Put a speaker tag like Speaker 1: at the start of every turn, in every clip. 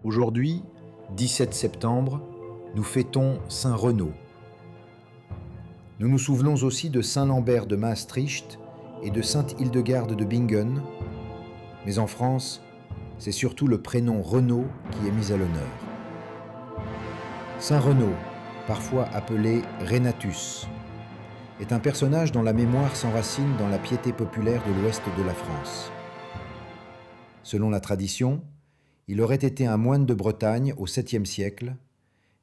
Speaker 1: Aujourd'hui, 17 septembre, nous fêtons Saint Renaud. Nous nous souvenons aussi de Saint Lambert de Maastricht et de Sainte Hildegarde de Bingen, mais en France, c'est surtout le prénom Renaud qui est mis à l'honneur. Saint Renaud, parfois appelé Renatus, est un personnage dont la mémoire s'enracine dans la piété populaire de l'ouest de la France. Selon la tradition, il aurait été un moine de Bretagne au 7e siècle,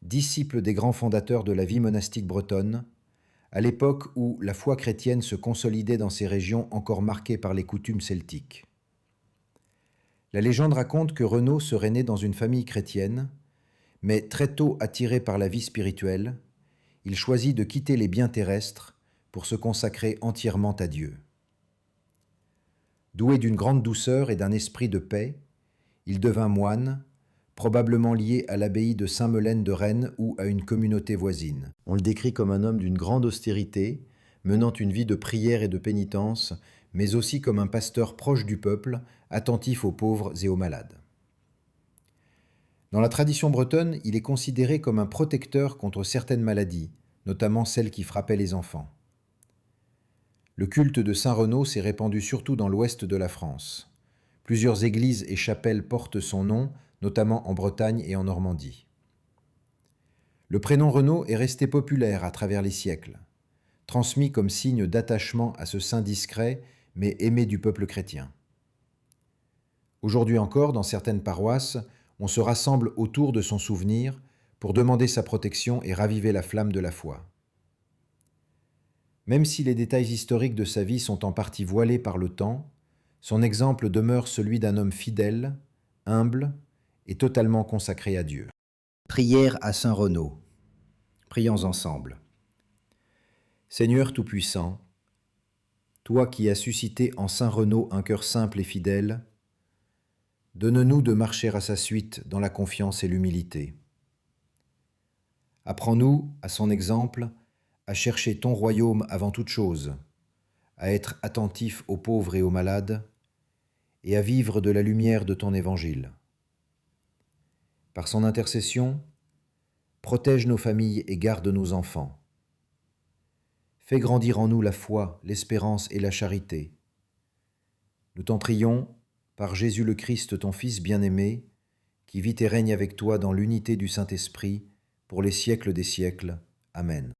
Speaker 1: disciple des grands fondateurs de la vie monastique bretonne, à l'époque où la foi chrétienne se consolidait dans ces régions encore marquées par les coutumes celtiques. La légende raconte que Renaud serait né dans une famille chrétienne, mais très tôt attiré par la vie spirituelle, il choisit de quitter les biens terrestres pour se consacrer entièrement à Dieu. Doué d'une grande douceur et d'un esprit de paix, il devint moine, probablement lié à l'abbaye de Saint-Melaine de Rennes ou à une communauté voisine. On le décrit comme un homme d'une grande austérité, menant une vie de prière et de pénitence, mais aussi comme un pasteur proche du peuple, attentif aux pauvres et aux malades. Dans la tradition bretonne, il est considéré comme un protecteur contre certaines maladies, notamment celles qui frappaient les enfants. Le culte de Saint Renaud s'est répandu surtout dans l'ouest de la France. Plusieurs églises et chapelles portent son nom, notamment en Bretagne et en Normandie. Le prénom Renaud est resté populaire à travers les siècles, transmis comme signe d'attachement à ce saint discret, mais aimé du peuple chrétien. Aujourd'hui encore, dans certaines paroisses, on se rassemble autour de son souvenir pour demander sa protection et raviver la flamme de la foi. Même si les détails historiques de sa vie sont en partie voilés par le temps, son exemple demeure celui d'un homme fidèle, humble et totalement consacré à Dieu. Prière à Saint Renaud. Prions ensemble. Seigneur Tout-Puissant, toi qui as suscité en Saint Renaud un cœur simple et fidèle, donne-nous de marcher à sa suite dans la confiance et l'humilité. Apprends-nous, à son exemple, à chercher ton royaume avant toute chose, à être attentifs aux pauvres et aux malades, et à vivre de la lumière de ton évangile. Par son intercession, protège nos familles et garde nos enfants. Fais grandir en nous la foi, l'espérance et la charité. Nous t'en prions, par Jésus le Christ, ton Fils bien-aimé, qui vit et règne avec toi dans l'unité du Saint-Esprit, pour les siècles des siècles. Amen.